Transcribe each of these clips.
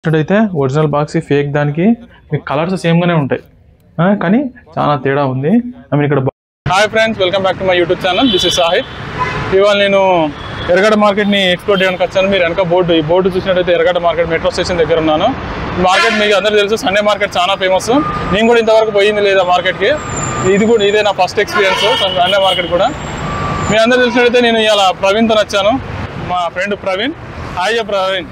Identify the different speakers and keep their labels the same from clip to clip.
Speaker 1: అయితే original box fake దానికి మీకు కలర్స్ సేమ్గానే ఉంటాయి కానీ చాలా తేడా ఉంది. ఐ మీన్ ఇక్కడ
Speaker 2: hi friends, welcome back to my YouTube channel. This is Sahid. ఇవాళ నేను ఎర్రగడ్డ మార్కెట్ని ఎక్స్ప్లోర్ చేయడానికి వచ్చాను. మీరు వెనక ఈ బోర్డు చూసినట్టయితే ఎర్రగడ్డ మార్కెట్ మెట్రో స్టేషన్ దగ్గర ఉన్నాను. మార్కెట్ మీకు అందరూ తెలుసు, సండే మార్కెట్ చాలా ఫేమస్. నేను కూడా ఇంతవరకు పోయింది లేదా మార్కెట్కి. ఇదే నా ఫస్ట్ ఎక్స్పీరియన్స్ సండే మార్కెట్ కూడా. మీ అందరూ తెలిసినట్టయితే నేను ఇవాళ ప్రవీణ్తో వచ్చాను, మా ఫ్రెండ్ ప్రవీణ్. హాయ్ ప్రవీణ్.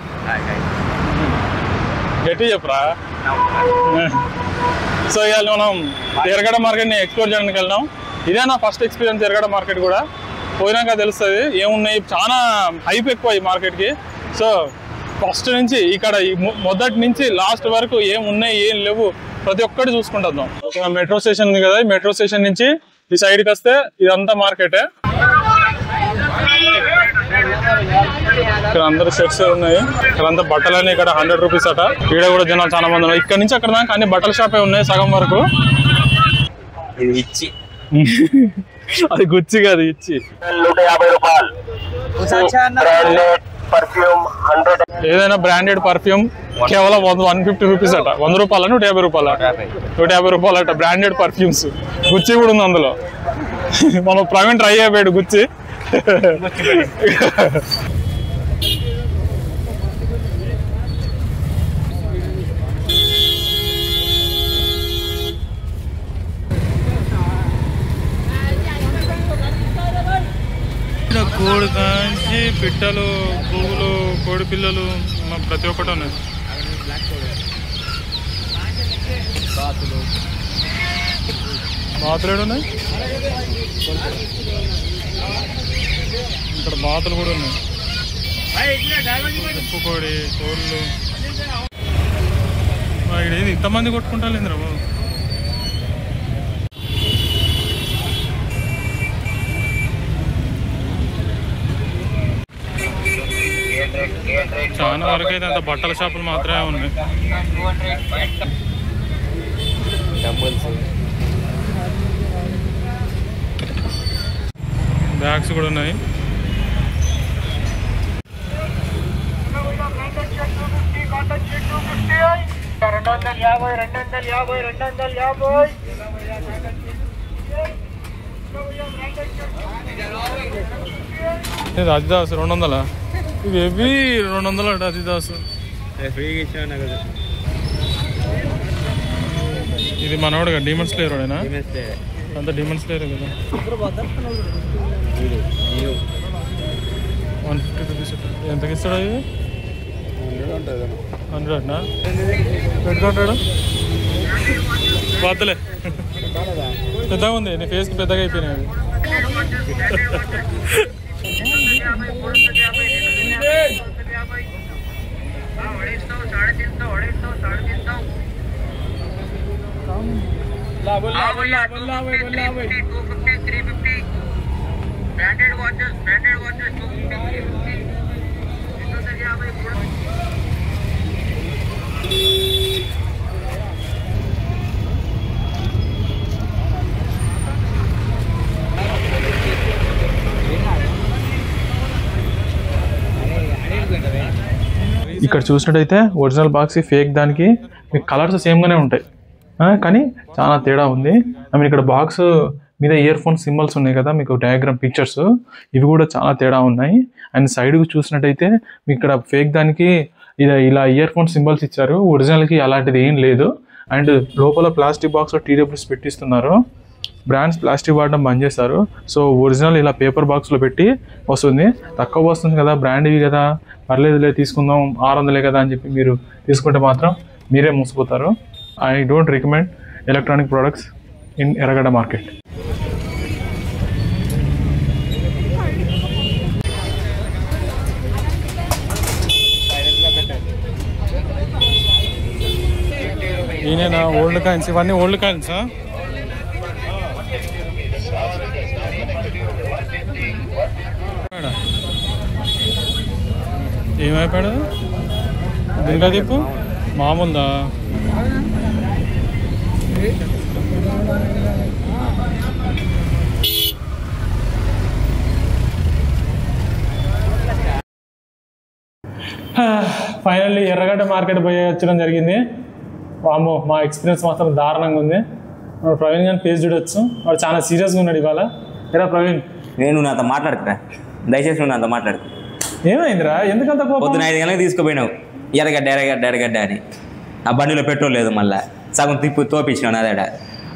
Speaker 2: గట్టి చెప్పరా. సో ఇవాళ మనం ఎర్రగడ్డ మార్కెట్ని ఎక్స్ప్లోర్ చేయడానికి వెళ్ళినాం. ఇదే నా ఫస్ట్ ఎక్స్పీరియన్స్ ఎర్రగడ్డ మార్కెట్ కూడా. పోయినాక తెలుస్తుంది ఏమున్నాయి, చాలా హైప్ ఎక్కువ ఈ మార్కెట్కి. సో ఫస్ట్ నుంచి ఇక్కడ మొదటి నుంచి లాస్ట్ వరకు ఏమున్నాయి ఏం లేవు ప్రతి ఒక్కటి చూసుకుంటున్నాం. మెట్రో స్టేషన్ ఉంది కదా, మెట్రో స్టేషన్ నుంచి ఈ సైడ్కి వస్తే ఇదంతా మార్కెటే. ఇక్కడ అందరు షర్ట్స్ ఉన్నాయి, ఇక్కడంతా బట్టలని. ఇక్కడ 100 రూపీస్ అట. ఈడ కూడా జనాలు చాలా మంది ఉన్నారు. ఇక్కడ నుంచి అక్కడ దాకా అన్ని బట్టల షాపే ఉన్నాయి సగం వరకు. అది గుచ్చి కాదు, ఇచ్చి.
Speaker 3: 150 రూపాయలు
Speaker 2: ఏదైనా బ్రాండెడ్ పర్ఫ్యూమ్ కేవలం 150 రూపీస్ అట. 100 రూపాయల 150 రూపాయలు 150 రూపాయలు అట. బ్రాండెడ్ పర్ఫ్యూమ్స్ గుచ్చి కూడా ఉంది అందులో. మనం ప్రవీణ్ ట్రై అయిపోయాడు గుచ్చి. కోడి కాంచి పిట్టలు, పువ్వులు, కోడి పిల్లలు ప్రతి ఒక్కటి ఉన్నాయి. బాతులు ఏడున్నాయి, ఇక్కడ బాతులు కూడా ఉన్నాయి. ఉప్పు కోడి, కోళ్ళు. ఇక్కడ ఏది ఇంతమంది కొట్టుకుంటారు ఇంద్ర బాబు. చాలా వరకు అయితే అంత బట్టల షాపులు మాత్రమే ఉన్నాయి. బ్యాగ్స్ కూడా ఉన్నాయి. ఇది అదిదాస్ 200. ఇవి 200 అట అదిదాస్. ఇది మనవాడుగా డీమన్స్ లేరు వాడేనా? అంత డీమన్స్ లేరు కదా. 150 రూపీస్. ఎంతకి ఇస్తాడు ఇది? 100 అట్నా పెట్టుకుంటాడు. వద్దలే, పెద్దగా ఉంది. నీ ఫేస్కి పెద్దగా అయిపోయినాయి.
Speaker 1: ఇక్కడ చూసినట్టయితే ఒరిజినల్ బాక్స్ ఫేక్ దానికి మీకు కలర్స్ సేమ్గానే ఉంటాయి కానీ చాలా తేడా ఉంది. ఐ మీన్ ఇక్కడ బాక్స్ మీద ఇయర్ ఫోన్ సింబల్స్ ఉన్నాయి కదా, మీకు డయాగ్రామ్ పిక్చర్స్, ఇవి కూడా చాలా తేడా ఉన్నాయి. అండ్ సైడ్కి చూసినట్టయితే మీకు ఇక్కడ ఫేక్ దానికి ఇలా ఇయర్ ఫోన్ సింబల్స్ ఇచ్చారు, ఒరిజినల్కి అలాంటిది ఏం లేదు. అండ్ లోపల ప్లాస్టిక్ బాక్స్లో TWS పెట్టిస్తున్నారు. బ్రాండ్స్ ప్లాస్టిక్ వాడడం బంద్ చేస్తారు. సో ఒరిజినల్ ఇలా పేపర్ బాక్స్లో పెట్టి వస్తుంది. తక్కువ వస్తుంది కదా, బ్రాండ్ ఇవి కదా, పర్లేదులే తీసుకుందాం 600 కదా అని చెప్పి మీరు తీసుకుంటే మాత్రం మీరే మోసపోతారు. I don't recommend electronic products in Erragadda market.
Speaker 2: ఈయన ఓల్డ్ కాయిన్స్, ఇవన్నీ ఓల్డ్ కాయిన్సా? ఏమైపోయాడు ఇంకా తిప్పు మామూలుదా? ఫైనల్లీ ఎర్రగడ్డ మార్కెట్ పోయి వచ్చడం జరిగింది. వామ్మో మా ఎక్స్పీరియన్స్ మాత్రం దారుణంగా ఉంది. ప్రవీణ్ గారిని ఫేస్ చూడొచ్చు, వాడు చాలా సీరియస్గా ఉన్నాడు ఇవాళ. ఎరా ప్రవీణ్,
Speaker 3: నేను నాతో మాట్లాడుతున్నా, దయచేసి నువ్వు నాతో మాట్లాడు.
Speaker 2: ఏమైందిరా, ఎందుకంత కోపం?
Speaker 3: పొద్దున 5 గంటలకు తీసుకుపోయినావు ఎర్రగడ్డ అని. ఆ బండిలో పెట్రోల్ లేదు, మళ్ళీ సగం తిప్పు తోపించినావు అదేడ.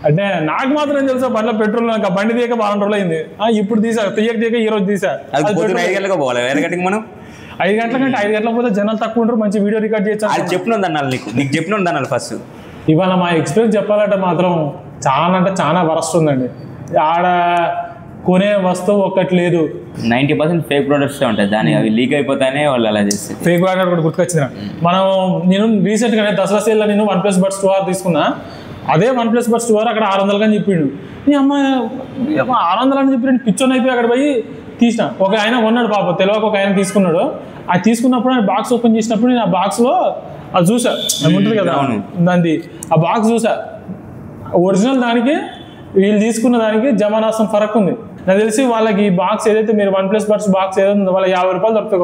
Speaker 2: అంటే నాకు మాత్రం తెలుసా బండిలో పెట్రోల్, నాకు ఆ బండి తీయక 12 రోజులు అయింది. ఇప్పుడు తీసా, తీయక ఈ రోజు తీసా.
Speaker 3: అది పొద్దున 5 గంటలకు పోవాలి ఎర్రగడ్డకి. మనం
Speaker 2: 5 గంటల కంటే 5 గంటలకు పోతే జనాలు తక్కువ ఉంటారు, మంచి వీడియో రికార్డ్ చేయొచ్చు.
Speaker 3: అది చెప్పినది అన్నాను, నీకు చెప్పినది అన్నాను ఫస్ట్.
Speaker 2: ఇవాళ మా ఎక్స్పీరియన్స్ చెప్పాలంటే మాత్రం చాలా అంటే చాలా వరస్ట్ ఉందండి. ఆడ కొనే వస్తువు ఒక్కటి లేదు,
Speaker 3: 90% ఫేక్ ప్రొడక్ట్స్ ఉంటాయి. దాని అవి లీక్ అయిపోతానే వాళ్ళు అలా చేస్తారు.
Speaker 2: ఫేక్ ప్రోడక్ట్ కూడా గుర్తుకొచ్చింది. నేను రీసెంట్గా దసరా సేల్లో నేను OnePlus Buds 2R తీసుకున్నా. అదే OnePlus Buds 2R అక్కడ 600 అని చెప్పిండు. నీ అమ్మ 600 అని చెప్పి నేను పిచ్చోని అయిపోయి అక్కడ పోయి తీసిన. ఒక ఆయన కొన్నాడు పాప, తెలియక ఒక ఆయన తీసుకున్నాడు. అది తీసుకున్నప్పుడు నేను బాక్స్ ఓపెన్ చేసినప్పుడు నేను ఆ బాక్స్లో అది చూసా, ఉంటుంది కదా దాన్ని, ఆ బాక్స్ చూసా. ఒరిజినల్ దానికి వీళ్ళు తీసుకున్న దానికి జమానాసం ఫరక్ ఉంది. నాకు తెలిసి వాళ్ళకి ఈ బాక్స్ ఏదైతే మీరు OnePlus Buds బాక్స్ ఏదైతే వాళ్ళకి 50 రూపాయలు దొరుకుతుంది,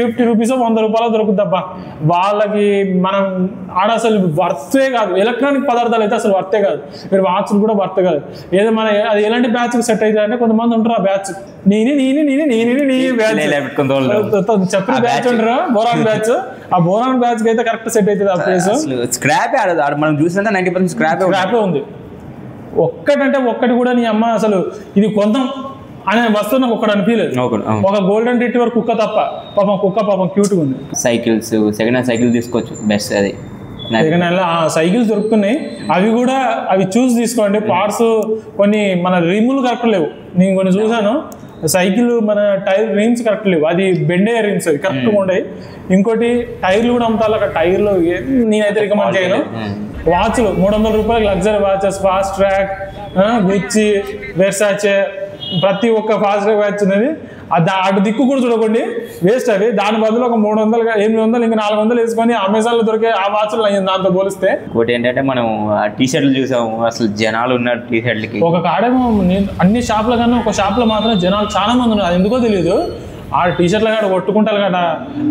Speaker 2: 50 రూపీస్ 100 రూపాయలు దొరుకుతుందబ్బా. వాళ్ళకి మనం ఆడ అసలు వర్తే కాదు, ఎలక్ట్రానిక్ పదార్థాలు అయితే అసలు వర్తే కాదు, మీరు బాక్సులు కూడా వర్త కాదు. ఏదో మన అది ఎలాంటి బ్యాచ్కి సెట్ అవుతుంది అంటే కొంతమంది ఉంటారు ఆ బ్యాచ్ చెప్పిన బ్యాచ్ ఉంటారు, బోరాన్ బ్యాచ్. ఆ బోరాన్ బ్యాచ్ అయితే కరెక్ట్ సెట్ అవుతుంది ఆ ప్లేస్.
Speaker 3: స్క్రాప్ మనం చూసినంత 90%
Speaker 2: స్క్రాపే ఉంది. ఒక్కటంటే ఒక్కటి కూడా నీ అమ్మ అసలు ఇది కొందాం అనే వస్తువు నాకు ఒక్కటి అనిపించలేదు. ఒక గోల్డెన్ రిట్రీవర్ కుక్క తప్ప. పాపం క్యూట్గా ఉంది.
Speaker 3: సైకిల్స్ సెకండ్ హ్యాండ్ సైకిల్ తీసుకోవచ్చు, బెస్ట్. అది
Speaker 2: సెకండ్ హ్యాండ్ సైకిల్స్ దొరుకుతున్నాయి, అవి చూసి తీసుకోండి. పార్ట్స్ కొన్ని మన రిములు కరెక్ట్ లేవు, నేను కొన్ని చూసాను. సైకిల్ మన టైర్ రిమ్స్ కరెక్ట్ లేవు, అది బెండే రిమ్స్ అవి కరెక్ట్గా ఉండవు. ఇంకోటి టైర్లు కూడా అమ్ముతారు అక్కడ. టైర్లు నేనైతే రికమెండ్ చేయను. వాచ్లు 300 రూపాయలకి లగ్జరీ వాచెస్, ఫాస్ట్ ట్రాక్, గుచ్చి, వెర్సాచే, ప్రతి ఒక్క ఫాస్ట్ ట్రాక్ వాచ్ ఉన్నది. అటు దిక్కు కూడా చూడకండి, వేస్ట్ అవి. దాని బదులు ఒక 300 800 ఇంకా 400 వేసుకొని అమెజాన్లో దొరికే ఆ వాచ్లు అయ్యింది దాంతో పోలిస్తే.
Speaker 3: ఇంకోటి ఏంటంటే మనం టీ షర్ట్లు చూసాము, అసలు జనాలు ఉన్నారు టీ షర్ట్లకి.
Speaker 2: ఒక కాడేమో అన్ని షాపుల కన్నా ఒక షాప్లో మాత్రం జనాలు చాలా మంది ఉన్నారు, అది ఎందుకో తెలియదు. ఆ టీ షర్ట్ల కాడ కొట్టుకుంటారు కదా,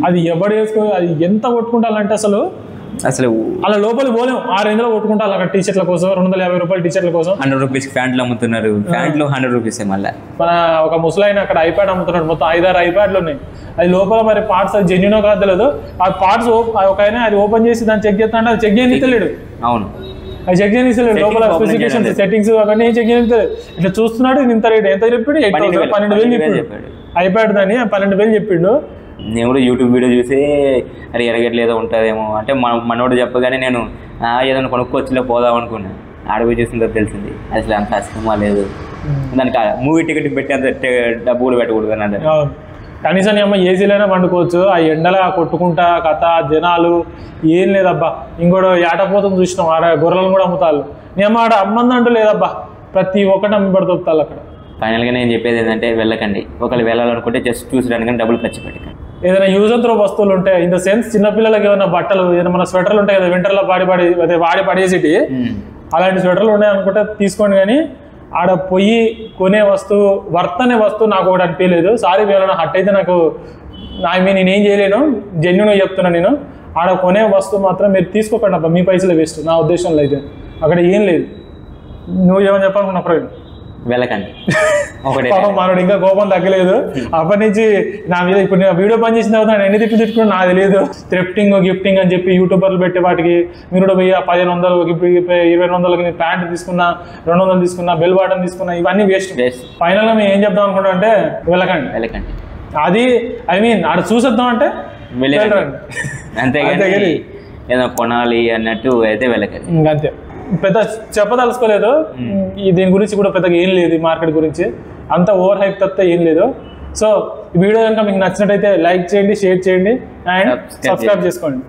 Speaker 2: అది ఎవడు వేసుకో, అది ఎంత కొట్టుకుంటారంటే అసలు అలా లోపలికి పోలేము. ఆ రేంజ్ లో కొట్టుకుంటారు అక్కడ టీ షర్ట్ల కోసం. 250 రూపాయలు టీ షర్ట్ల కోసం
Speaker 3: 100 రూపీస్ ప్యాంట్లు అమ్ముతున్నారు. ప్యాంట్లు 100 రూపీస్. మళ్ళీ
Speaker 2: మన ఒక ముసలాయన అక్కడ ఐప్యాడ్ అమ్ముతున్నాడు, మొత్తం 5-6 ఐప్యాడ్లు ఉన్నాయి. అది లోపల మరి పార్ట్స్ అది జెన్యూనో కాదు తెలియదు. ఆ పార్ట్స్ ఒక ఆయన అది ఓపెన్ చేసి దాన్ని చెక్ చేస్తా అంటే అది చెక్ చేయనిస్తలేడు.
Speaker 3: అవును,
Speaker 2: అది చెక్ చేయనిస్తలేడు. లోపల స్పెసిఫికేషన్స్ సెట్టింగ్స్ అవన్నీ ఏం చెక్ చేయనిస్తలేదు. ఇట్లా చూస్తున్నాడు, ఇంత రేట్ ఎంత చెప్పాడు, 12,000 చెప్పాడు. ఐప్యాడ్ దాన్ని 12,000 చెప్పిండు.
Speaker 3: నేను కూడా యూట్యూబ్ వీడియో చూసి అరే ఎరగట్లు ఏదో ఉంటుందేమో అంటే మనోడు చెప్పగానే నేను ఏదైనా కొనుక్కొచ్చిలో పోదాం అనుకున్నాను. ఆడపోయి చూసిన తెలిసింది అసలు అంత సినిమా లేదు. దానికి మూవీ టికెట్ పెట్టి అంత డబ్బు కూడా పెట్టకూడదు అని అంటే.
Speaker 2: కనీసం అమ్మ ఏసీలైనా వండుకోవచ్చు. ఆ ఎండలా కొట్టుకుంటా కథ జనాలు ఏం లేదబ్బా. ఇంకోటి ఏటపోతుంది చూసినాం, ఆడ గొర్రెలను కూడా అమ్ముతారు. నీ అమ్మ ఆడ అమ్మందంటూ లేదబ్బా, ప్రతి ఒక్కటి అమ్మిబడి దొరుకుతారు అక్కడ.
Speaker 3: ఫైనల్గా నేను చెప్పేది ఏంటంటే వెళ్ళకండి. ఒకళ్ళు వెళ్ళాలనుకుంటే జస్ట్ చూసడానికి డబ్బులు ఖర్చు పెట్టకండి.
Speaker 2: ఏదైనా యూజ్ అండ్ త్రో వస్తువులు ఉంటాయి, ఇన్ ద సెన్స్ చిన్నపిల్లలకి ఏమైనా బట్టలు, ఏదైనా మన స్వెటర్లు ఉంటాయి కదా వింటర్లో వాడి పడేసేటి, అలాంటి స్వెటర్లు ఉన్నాయి అనుకుంటే తీసుకోండి. కానీ ఆడ పొయ్యి కొనే వస్తువు వర్త్ అనే వస్తువు నాకు ఒకటి అనిపించలేదు. సారీ వేళ హట్ అయితే నాకు నేనేం చేయలేను, జెన్యూన్గా చెప్తున్నా. నేను ఆడ కొనే వస్తువు మాత్రం మీరు తీసుకోకండి అబ్బా, మీ పైసలు వేస్ట్ నా ఉద్దేశంలో. అయితే అక్కడ ఏం లేదు. నువ్వు ఏమని చెప్పాలనుకున్నా ప్రవీణ్?
Speaker 3: వెళ్ళకండి.
Speaker 2: పాపం మనోడు ఇంకా కోపం తగ్గలేదు అప్పటి నుంచి నా మీద. ఇప్పుడు నేను వీడియో పని చేసిన తర్వాత నేను ఎన్ని తిట్టుకున్నా నాకు తెలియదు. థ్రిఫ్టింగ్ గిఫ్టింగ్ అని చెప్పి యూట్యూబర్లు పెట్టే వాటికి మీరు కూడా పోయి 1500 2000 నేను ప్యాంట్ తీసుకున్నా, 200 తీసుకున్నా, బెల్ బాటన్ తీసుకున్నా, ఇవన్నీ వేస్ట్. ఫైనల్గా మేము ఏం చెప్దాం అనుకుంటాం అంటే వెళ్ళకండి. అది ఆడ చూసేద్దాం అంటే వెళ్ళరండి,
Speaker 3: అంతేగాని ఏదో కొనాలి అన్నట్టు అయితే వెళ్ళకండి.
Speaker 2: ఇంకంతే, పెద్ద చెప్పదలుచుకోలేదు. దీని గురించి కూడా పెద్దగా ఏం లేదు, ఈ మార్కెట్ గురించి అంత ఓవర్ హైప్ తప్ప ఏం లేదు. సో ఈ వీడియో కనుక మీకు నచ్చినట్టయితే లైక్ చేయండి, షేర్ చేయండి అండ్ సబ్స్క్రైబ్ చేసుకోండి.